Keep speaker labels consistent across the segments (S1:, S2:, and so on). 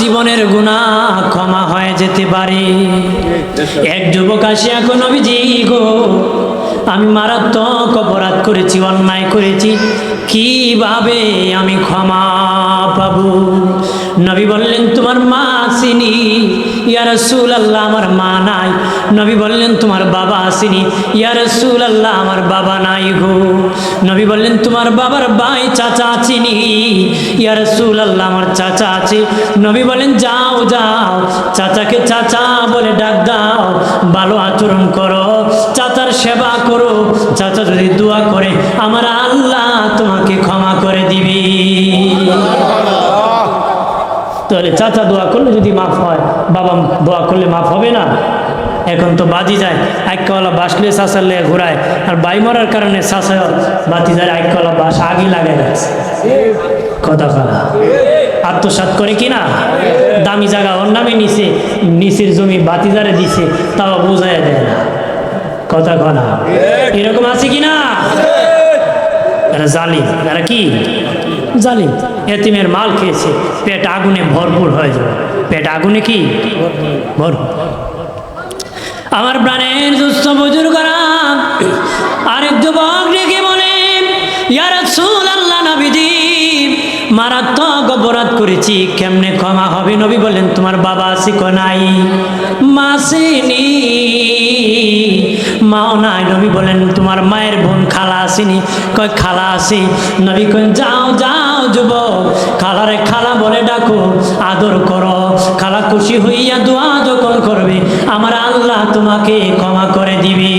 S1: জীবনের গুনাহ ক্ষমা হয়ে যেতে পারে। এক যুবক আসিয়া কো নবীজি গো, আমি মারাত্মক অপরাধ করেছি, অন্যায় করেছি, কিভাবে আমি ক্ষমা পাবো? নবী বললেন তোমার মা আসেনি। ইয়া রাসূলুল্লাহ আমার মা নাই। নবী বললেন তোমার বাবা আসেনি। ইয়া রাসূলুল্লাহ আমার বাবা নাই গো। নবী বললেন তোমার বাবার ভাই চাচা আছেনি। ইয়া রাসূলুল্লাহ আমার চাচা আছে। নবী বলেন যাও যাও, চাচাকে চাচা বলে ডাক দাও, ভালো আচরণ করো, চাচার সেবা করো। চাচা যদি দোয়া করে আমার আল্লাহ তোমাকে ক্ষমা করে দিবে। তাহলে চাচা দোয়া করলে যদি মাফ হয়, বাবা দোয়া করলে মাফ হবে না? এখন তো বাজি যায়, আইকাওয়ালা বাসলে চাচার লেগে ঘুরায়, আর বাই মরার কারণে চাচা বাতি যায়, আইকাওয়ালা বাস আগে লাগে যাচ্ছে। কথা কথা আত্মসাৎ করে কিনা, দামি জায়গা ওর নামে নিচে, নিচের জমি বাতিজারে দিছে, তাও বোঝায় দেয় না। কথা কথা এরকম আছে কিনা? এরা জালিম, এরা কি জালিম। এতিমের মাল খেয়েছে, পেট আগুনে ভরপুর হয়ে যাবে। পেট আগুনে কি ভরপুর। আমার প্রাণের দুস্থ বুজুর্গরা, আরেক যুবক ডেকে বলে ইয়া রাসূলুল্লাহ নবীজি মারাত্মক অপরাধ করেছি, কেমনে ক্ষমা হবে? নবী বললেন তোমার বাবা আছে কো নাই? মা আসেনি। মাও নাই। নবী বলেন তোমার মায়ের বোন খালা আসেনি? কয় খালা আছে। নবী কয় যাও যাও যুবক, খালারে খালা বলে ডাকো, আদর করো। খালা খুশি হইয়া দোয়া যখন করবে আমার আল্লাহ তোমাকে ক্ষমা করে দিবে।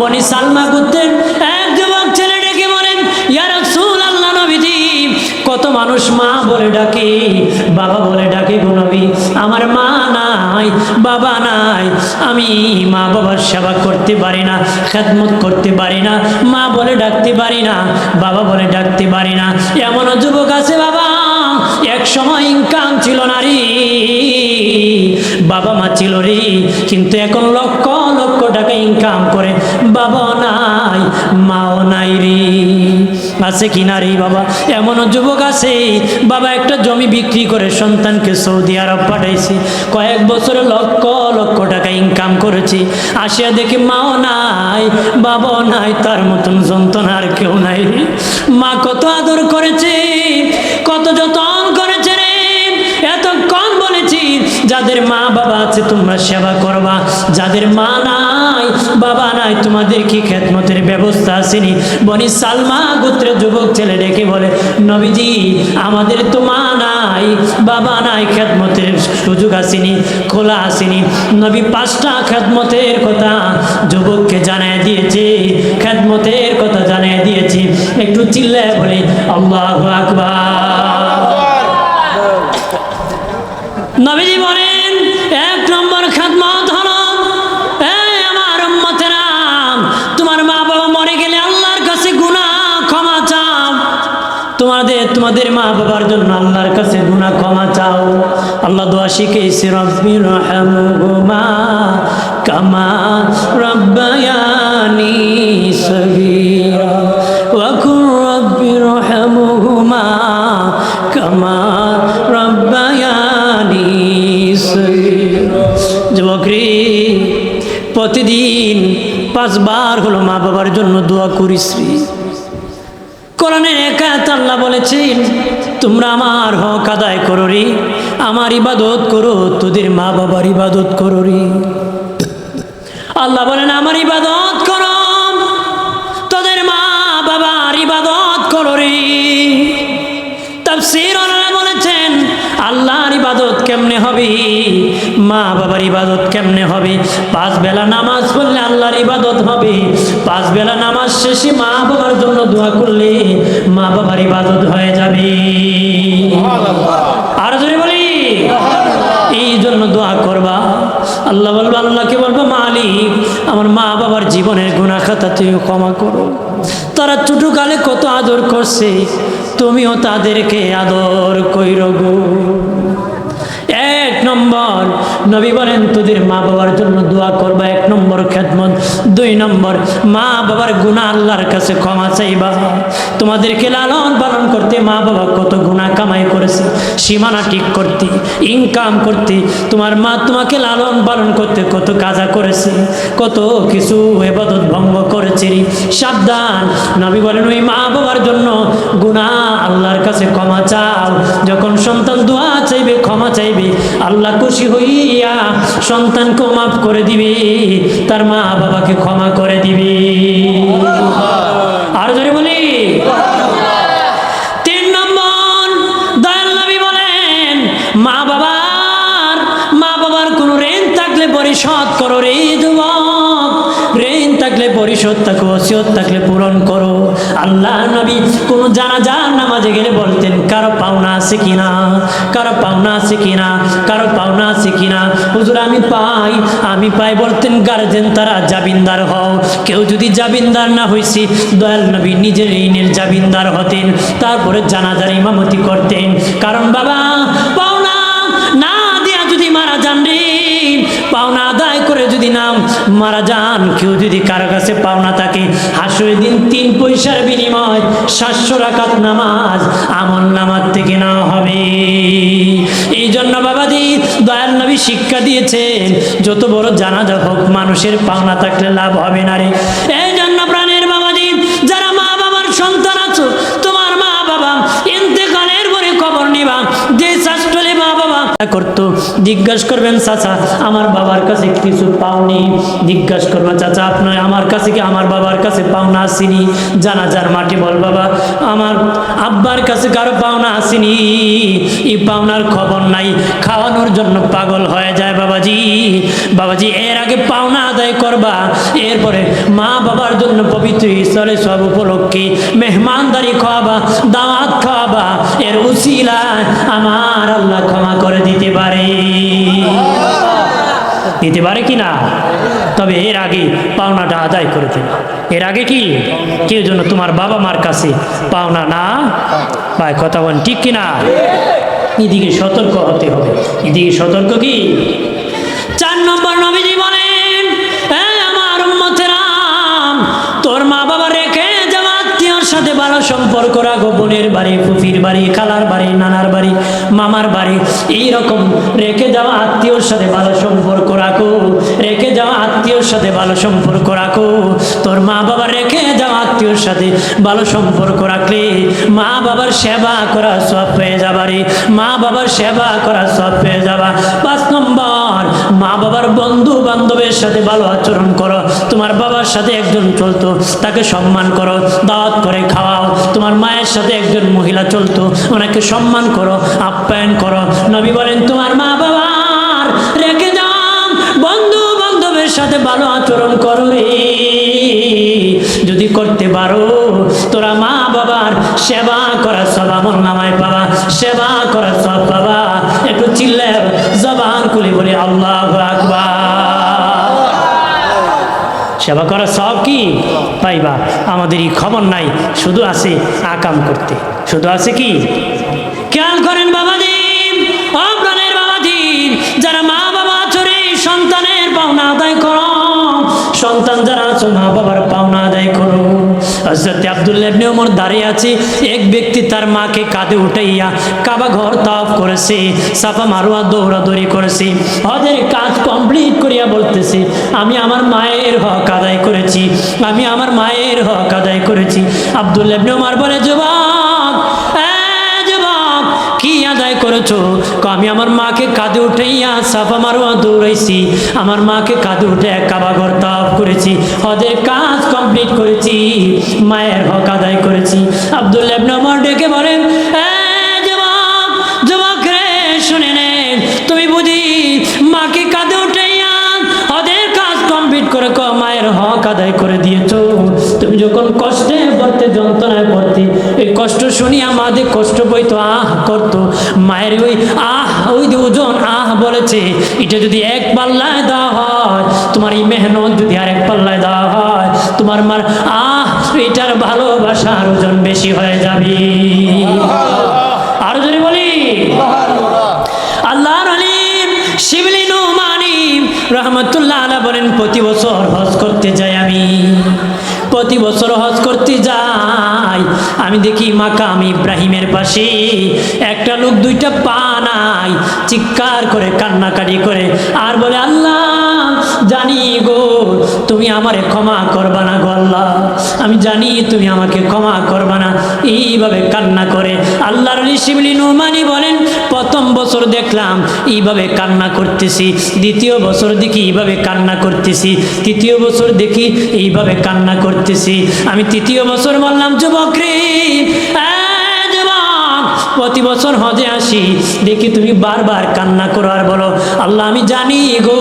S1: বনি সালমা গোত্রের এক যুবক ছেলে ডেকে বলেন ইয়া রাসূলুল্লাহ নবীজি কত মানুষ মা বলে ডাকে, বাবা বলে ডাকে গো নবী, আমার মা নাই, বাবা নাই, আমি মা বাবার সেবা করতে পারি না, খেদমত করতে পারি না, মা বলে ডাকতে পারি না, বাবা বলে ডাকতে পারি না। এমন যুবক আছে বাবা এক সময় ইনকাম ছিল না রে, বাবা মা ছিল রে, কিন্তু এখন লক্ষ লক্ষ টাকা ইনকাম করে, বাবা নাই মাও নাই রে। আছে কিনা রে বাবা? এমন যুবক আছে বাবা একটা জমি বিক্রি করে সন্তানকে সৌদি আরব পাঠাইছে, কয়েক বছরে লক্ষ লক্ষ টাকা ইনকাম করেছে, আসিয়া দেখে মাও নাই, বাবাও নাই, তার মতন যন্ত্রণা আর কেউ নাই রে। মা কত আদর করেছে, কত যত্ন করেছে রে। এতক্ষণ বলেছি যাদের মা বাবা আছে তোমরা সেবা করবা, যাদের মা নাই বাবা নাই তোমাদের কি খেদমতের ব্যবস্থা আসেনি? বনি সালমা গোত্রের যুবক ছেলে ডেকে বলে নবীজি আমাদের তো মা নাই, বাবা নাই, খেদমতের সুযোগ আসেনি, খোলা আসেনি। নবী 5টা খেদমতের কথা যুবককে জানায় দিয়েছে, খেদমতের কথা জানায় দিয়েছে। একটু চিল্লায় বলে আল্লাহু আকবার। নবীজি বলেন 1 নম্বর খেদমত হলো আমার উম্মতেরা, তোমার মা বাবা মরে গেলে আল্লাহর কাছে গুনাহ ক্ষমা চাও। তোমাদের মা বাবার জন্য আল্লাহর কাছে গুনাহ ক্ষমা চাও। আল্লাহ দোয়া শিখিয়েছে রব্বি রহমহুমা কামা রব্বায়ানি সগীরা ওয়া কুর রব্বি রহমহুমা কামা রব্বায়ানি সগীরা। যুবক রে, প্রতিদিন 5 বার হলো মা বাবার জন্য দোয়া করিস রে। কোরআনের এক আয়াত আল্লাহ বলেছেন তোমরা আমার হক আদায় করো রে, আমার ইবাদত করো, তোদের মা বাবার ইবাদত করো রে। আল্লাহ বলেন আমার ইবাদত করো, তোদের মা বাবার ইবাদত করো রে। তাফসীর ওয়ালারা বলেছেন আল্লাহর ইবাদত কেমনে হবে, মা বাবার ইবাদত কেমনে হবে? 5 বেলা নামাজ পড়লে আল্লাহর ইবাদত হবে, 5 বেলা নামাজ শেষে মা বাবার জন্য দোয়া করলে মা বাবার ইবাদত হয়ে যাবে। আর যদি বলি এই জন্য দোয়া করবা, আল্লাহ বলবো, আল্লাহকে বলবো মালিক আমার মা বাবার জীবনের গুনাহ খাতা তুই ক্ষমা করো, তারা ছোটকালে কত আদর করছে, তুমিও তাদেরকে আদর কইরো গো। 1 নম্বর নবী বলেন তোদের মা বাবার জন্য দোয়া করবা, 1 নম্বর খেদমত। 2 নম্বর মা বাবার গুনাহ আল্লাহর কাছে ক্ষমা চাইবা। তোমাদেরকে লালন পালন করতে মা বাবা কত গুনাহ কামাই করেছে, সীমানা ঠিক করতে, ইনকাম করতে, তোমার মা তোমাকে লালন পালন করতে কত কাজা করেছে, কত কিছু ইবাদত ভঙ্গ করেছে। সাবধান, নবী বলেন ওই মা বাবার জন্য গুনাহ আল্লাহর কাছে ক্ষমা চাও। যখন সন্তান দোয়া চাইবে, ক্ষমা চাইবে, আল্লাহ খুশি হইয়া সন্তানকে মাফ করে দিবে, তার মা বাবাকে ক্ষমা করে দিবে। আর জোরে বলি। 3 নম্বর দয়াল নবী বলেন মা বাবার কোনো ঋণ থাকলে পরিশোধ করো রে যুবক, ঋণ থাকলে পরিশোধ থাকো, ওসিয়ত থাকলে পূরণ করো। আল্লাহ নবী কোন জানাজার নামাজে গেলে বলতেন কারো পাওনা আছে কিনা, কারো পাওনা আছে কিনা, কারো পাওনা আছে কিনা। হুজুর আমি পাই বলতেন গার্জেন তারা জামিনদার হও। কেউ যদি জামিনদার না হইছি, দয়াল নবী নিজের ঋণের জামিনদার হতেন, তারপরে জানাজার ইমামতি করতেন। কারণ বাবা পাওনা না দিয়া যদি মারা যান, ঋণ পাওনা আদায় করে যদি নাম মারা যান, কেউ যদি কারো কাছে পাওনা থাকে, হাসরের দিন 3 পয়সার বিনিময় 700 রাকাত নামাজ আমল নামাজ থেকে নেওয়া হবে। এই জন্য বাবাজি দয়াল নবী শিক্ষা দিয়েছেন যত বড় জানাজা হোক মানুষের পাওনা থাকলে লাভ হবে না রে। এই জন্য প্রাণের বাবাজি যারা মা বাবার সন্তান আছো, তোমার মা বাবা ইন্তেকালের পরে খবর নিবা, যে শাস্ত্রে মা বাবা করতো জিজ্ঞাসা করবেন চাচা আমার বাবার কাছে কিছু পাওনি, জিজ্ঞাসা করবেন চাচা আপনার আমার কাছে কি আমার বাবার কাছে পাওনা আসেনি। জানাজার মাটি বল বাবা আমার আব্বার কাছে কারো পাওনা আসেনি, এই পাওনার খবর নাই, খাওয়ানোর জন্য পাগল হয়ে যায় বাবাজি। এর আগে পাওনা আদায় করবা, এরপরে মা বাবার জন্য পবিত্র ঈশ্বরের সব উপলক্ষে মেহমানদারি খাওয়াবা, দাওয়াত খাওয়াবা। এর উসিলায় আমার আল্লাহ ক্ষমা করে দিতে পারে কি না? তবে এর আগে পাওনাটা আদায় করে দেবে। এর আগে কি কেউ জন্য তোমার বাবা মার কাছে পাওনা না পায়, কথা বলেন ঠিক কিনা? এদিকে সতর্ক হতে হবে, এদিকে সতর্ক কি। 4 নম্বর নবীজি বলেন আমার উম্মতেরা তোর মা বাবা রেখে যাওয়া আত্মীয়র সাথে ভালো সম্পর্ক রাখো। বোনের বাড়ি, ফুফির বাড়ি, খালার বাড়ি, নানার বাড়ি, মামার বাড়ি, এইরকম রেখে যাওয়া আত্মীয়র সাথে ভালো সম্পর্ক রাখো, রেখে যাওয়া আত্মীয়র সাথে ভালো সম্পর্ক রাখো। তোর মা বাবা রেখে যাওয়া আত্মীয়র সাথে ভালো সম্পর্ক রাখলে মা বাবার সেবা করা সব পেয়ে যাবা রে, মা বাবার সেবা করা সব পেয়ে যাবা। 5 নম্বর মা বাবার বন্ধু বান্ধবের সাথে ভালো আচরণ করো। তোমার বাবার সাথে একজন চলতো, তাকে সম্মান করো, দাওয়াত করে খাওয়াও। তোমার মায়ের সাথে একজন মহিলা চলতো, ওনাকে সম্মান করো, আপ্যায়ন করো। নবী বলেন তোমার মা বাবার রেখে যাও বন্ধু বান্ধবের সাথে ভালো আচরণ করো রে। যদি করতে পারো তোরা মা বাবার সেবা করা সব আমল নামায় পাবা, সেবা করা সব পাবা। একটু চিল্লে জবান খুলে বলে আল্লাহু আকবার। সেবা করা সব কি পাইবা, আমাদেরই খবর নাই, শুধু আছে আকাম করতে, শুধু আছে কি। খেয়াল করেন বাবাজি, প্রাণের বাবাজি, যারা মা বাবা চরে সন্তানের পাওনা আদায় করো, সন্তান যারা আছো মা বাবার পাওনা আদায় করো। হযরত আব্দুল্লাহ ইবনে ওমর দাঁড়িয়ে আছে, এক ব্যক্তি তার মাকে কাঁধে উঠাইয়া কাবা ঘর তাওয়াফ করেছে, সাফা মারওয়া দৌড়াদৌড়ি করেছে, হজের কাজ কমপ্লিট করিয়া বলতেছে আমি আমার মায়ের হক আদায় করেছি, আমি আমার মায়ের হক আদায় করেছি। আব্দুল্লাহ ইবনে ওমর বলে যুবক কি আদায় করেছো? আমি আমার মাকে কাঁধে উঠাইয়া সাফা মারওয়া দৌড়াইছি, আমার মাকে কাঁধে উঠে কাবা ঘর তাওয়াফ করেছি, হজের কাজ কমপ্লিট করেছি, মায়ের হক আদায় করেছি। আব্দুল্লাহ ইবনে ওমর ডেকে বলেন যুবক রে শুনে নে, তুমি বুঝি মাকে কাঁধে উঠাইয়া হজের কাজ কমপ্লিট করে মায়ের হক আদায় করে দিয়েছো। তুমি যখন কষ্টে পড়তে, যন্ত্রণায় পড়তে, এই কষ্ট শুনিয়া মাদের কষ্ট বইতো, আহ করতো, মায়ের ওই ওজন বলেছে, এটা যদি 1 পাল্লায় দেওয়া হয়, তোমার এই মেহনত যদি আর 1 পাল্লায় দেওয়া হয়, তোমার মার এটার ভালোবাসার ওজন বেশি হয়ে যাবে। আরো যদি বলি আল্লাহর আলিম বলেন প্রতি বছর হজ করতে যাই আমি, প্রতি বছর হজ করতে যাই, আমি দেখি মাকাম ইব্রাহিমের পাশে একটা লোক দুইটা পা নাই, চিৎকার করে কান্নাকাটি করে আর বলে আল্লাহ জানি গো তুমি আমারে ক্ষমা করবা না গো আল্লাহ, আমি জানি তুমি আমাকে ক্ষমা করবা না, এইভাবে কান্না করে। আল্লাহর শিবলি নুমানি বলেন প্রথম বছর দেখলাম এইভাবে কান্না করতেছি, দ্বিতীয় বছর দেখি এইভাবে কান্না করতেছি, তৃতীয় বছর দেখি এইভাবে কান্না করতেছি। আমি তৃতীয় বছর বললাম যুবক রে, প্রতি বছর হজে আসি দেখি তুমি বারবার কান্না করো আর বলো আল্লাহ আমি জানি গো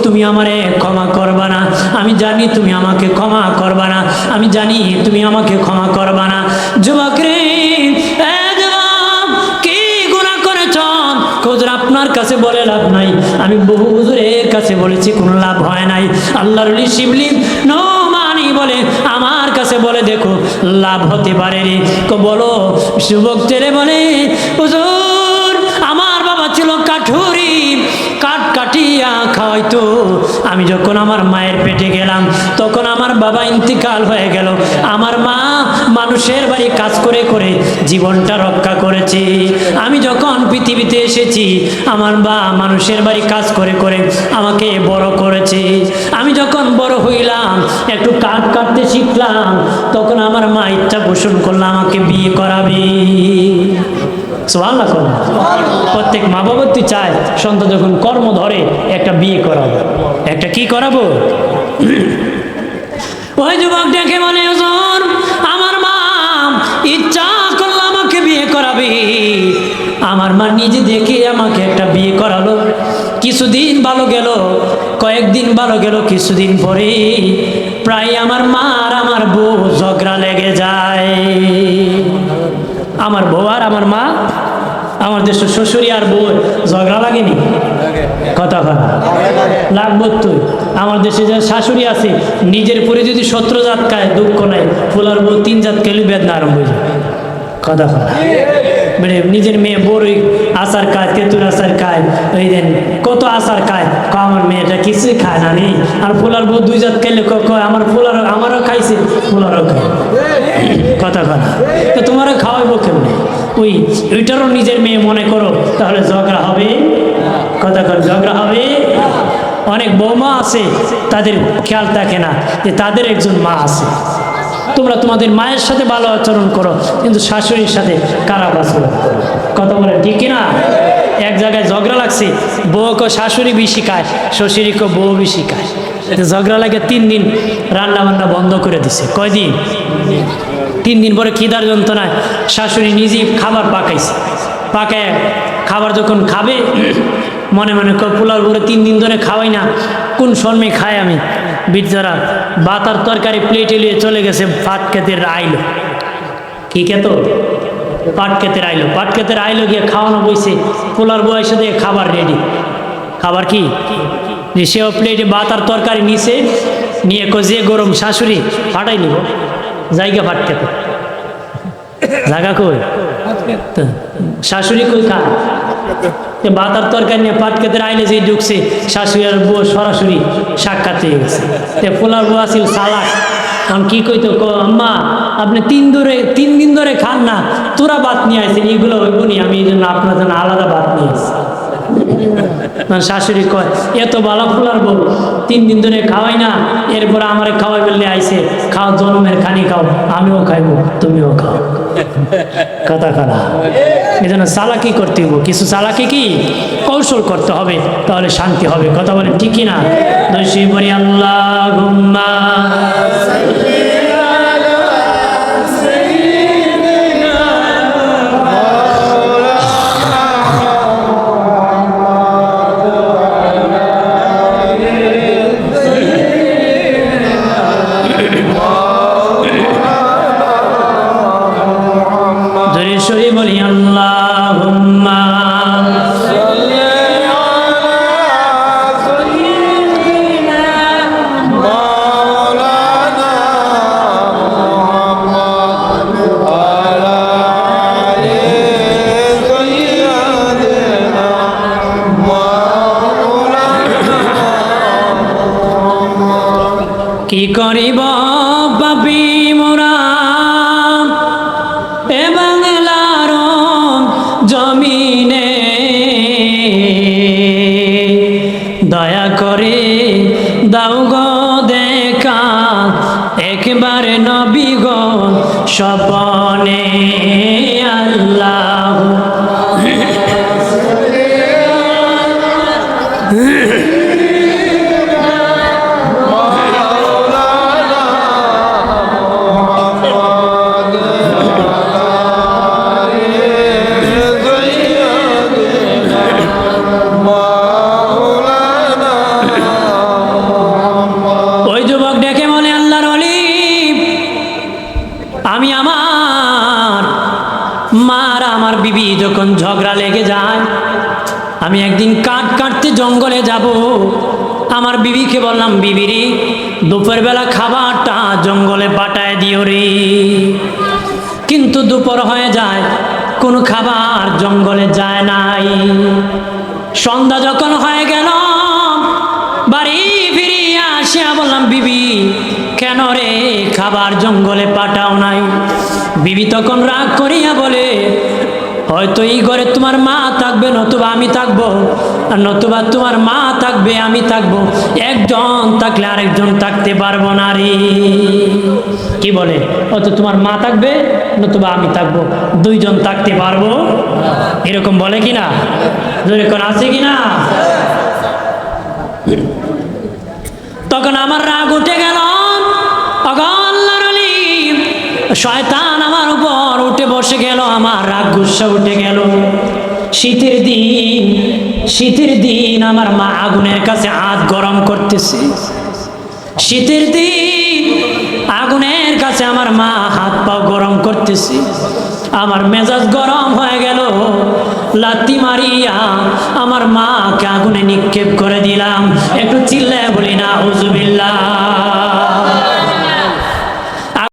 S1: তুমি আমারে ক্ষমা করবা না, আমি জানি তুমি আমাকে ক্ষমা করবা না, আমি জানি তুমি আমাকে ক্ষমা করবা না। যুবক রে, কি গুনাহ করেছ? হুজুর আপনার কাছে বলে লাভ নাই, আমি বহু হুজুরের কাছে বলেছি কোনো লাভ হয় নাই। আল্লাহর ওলি শিবলি নোমানি বলে আমার কাছে বলে দেখো লাভ হতে পারে রে। বলো যুবক ছেলে বলে হুজুর আমার বাবা ছিল কাঠুরি, কাঠ কাটিয়া খাওয়াইতো, আমি যখন আমার মায়ের পেটে গেলাম তখন আমার বাবা ইন্তিকাল হয়ে গেল, আমার মা মানুষের বাড়ি কাজ করে করে জীবনটা রক্ষা করেছে, আমি যখন পৃথিবীতে এসেছি আমার মা মানুষের বাড়ি কাজ করে করে আমাকে বড় করেছে, আমি যখন বড় হইলাম একটু কাঠ কাটতে শিখলাম তখন আমার মা ইচ্ছা পোষণ করলো আমাকে বিয়ে করাবে। সুবহানাল্লাহ। প্রত্যেক মা বাবা তুই চায় সন্তান যখন কর্ম ধরে একটা বিয়ে করাবো, একটা কি করাবো। ওই যুবক দেখে বলে হুজুর আমার মা ইচ্ছা করলো আমাকে বিয়ে করাবে, আমার মা নিজে দেখে আমাকে একটা বিয়ে করালো। কিছুদিন ভালো গেল, কয়েকদিন ভালো গেল, কিছুদিন পরে প্রায় আমার মা আর আমার বউ ঝগড়া লেগে যায়। আমার বউ আর আমার মা, আমার দেশের শ্বশুরি আর বউ ঝগড়া লাগেনি? কথা কথা লাগবো তুই। আমার দেশে যে শাশুড়ি আছে নিজের পরে যদি 17 জাত খায় দুঃখ নাই, ফুলার বউ 3 জাত খেলে বেদনা আরম্ভ হয়ে যায়। কথা কথা মানে নিজের মেয়ে বড়ই আচার খায়, তেঁতুল আচার খায়, ওই দেন কত আচার খায়, আমার মেয়েটা কিছুই খায় না নেই। আর ফুলার বউ 2 জাত খেলে কয় আমার ফুলার আমারও খাইছে ফুলারও খায়। কথা কথা তো তোমারও খাওয়াইবো কেমনে? ওইটারও নিজের মেয়ে মনে করো, তাহলে ঝগড়া হবে? কথা কর ঝগড়া হবে? অনেক বৌমা আছে তাদের খেয়াল থাকে না যে তাদের একজন মা আছে। তোমরা তোমাদের মায়ের সাথে ভালো আচরণ করো কিন্তু শাশুড়ির সাথে খারাপ আচরণ করো। কথা বলে ঠিক কিনা? এক জায়গায় ঝগড়া লাগছে, বউকে শাশুড়ি বেশি খায়, শ্বশুরিকে বউ বেশি খায়, ঝগড়া লাগে 3 দিন রান্না বান্না বন্ধ করে দিছে। কয়দিন? 3 দিন পরে খিদার যন্ত্রণায় শাশুড়ি নিজেই খাবার পাকাইছে, পাকায় খাবার যখন খাবে মনে মনে পোলার উপরে 3 দিন ধরে খাওয়াই না, কোন শর্মে খায় আমি, বিচারা ভাত আর তরকারি প্লেটে নিয়ে চলে গেছে পাট খেতে আইলো। কি খেত? পাট খেতে আইলো। পাট খেতে আইলো গিয়ে খাওয়ানো বইছে, পোলার বয়সে দিয়ে খাবার রেডি। খাবার কি যে সেও প্লেটে ভাত আর তরকারি নিছে, নিয়ে যে গরম শাশুড়ি ফাটাই নিব জায়গা পাট খেতে জায়গা কই শাশুড়ি কই খায় ভাত আর তরকারি নিয়ে পাট খেতে আইলে যে ঢুকছে শাশুড়ি আর বউ সরাসরি সাক্ষাৎ হয়ে গেছে। পোলার বউ আসিল সালাক, এখন কি কইতো আম্মা আপনি 3 দিন ধরে খান না, তোরা ভাত নিয়ে আসেন, এগুলো হইবনি, আমি এই জন্য আপনার জন্য আলাদা ভাত নিয়ে আসি। শাশুড়ি কয় এত ভালো ফুলার বউ 3 দিন ধরে খাওয়াই না, এরপর আমারে খাওয়াই বললে আইসে, খাও জন্মের খানি খাও, আমিও খাইবো তুমিও খাও। কথা খারাপ। এই জন্য চালাকি করতে হইব, কিছু চালাকি কি কৌশল করতে হবে, তাহলে শান্তি হবে। কথা বলেন ঠিক কিনা? দোষী বলি আল্লাহুম্মা বলি আল্লাহুম্মা কি করিব পাপী মোরা এ বাংলার জমিনে, দয়া করে দাও গো দেখা একবার নবী গো স্বপনে। আল্লাহ ওই যুবক ডেকে বলে, আল্লাহর ওলি, আমি আমার মার আমার বিবি যখন ঝগড়া লেগে যায়, আমি একদিন কাঠ কাটতে জঙ্গলে যাব। আমার বিবিকে বললাম, বিবিরি দুপুরবেলা খাবারটা জঙ্গলে পাঠায় দিও রে। কিন্তু দুপুর হয়ে যায়, কোনো খাবার জঙ্গলে যায় নাই। সন্ধ্যা যখন হয়ে গেল, বাড়ি ফিরিয়া আসিয়া বললাম, বিবি কেন রে খাবার জঙ্গলে পাঠাও নাই? বিবি তখন রাগ করিয়া বলে, হয়তো এই ঘরে তোমার মা থাকবে, নতুবা আমি থাকবো, আর নতুবা তোমার মা থাকবে আমি থাকবো, একজন থাকলে আরেকজন থাকতে পারবো না রে। কি বলে? হয়তো তোমার মা থাকবে, নতুবা আমি থাকবো, দুইজন থাকতে পারবো, এরকম বলে কিনা? যেরকম আছে কিনা? তখন আমার রাগ উঠে গেল। আল্লাহর ওলি, শয়তান আমার উপর উঠে বসে গেল, আমার রাগ গুসা উঠে গেল। শীতের দিন আমার মা আগুনের কাছে হাত গরম করতেছে। শীতের দিন আগুনের কাছে আমার মা হাত পা গরম করতেছে। আমার মেজাজ গরম হয়ে গেল, লাথি মারিয়া আমার মাকে আগুনে নিক্ষেপ করে দিলাম। একটু চিল্লায় বলি না, আউযুবিল্লাহ।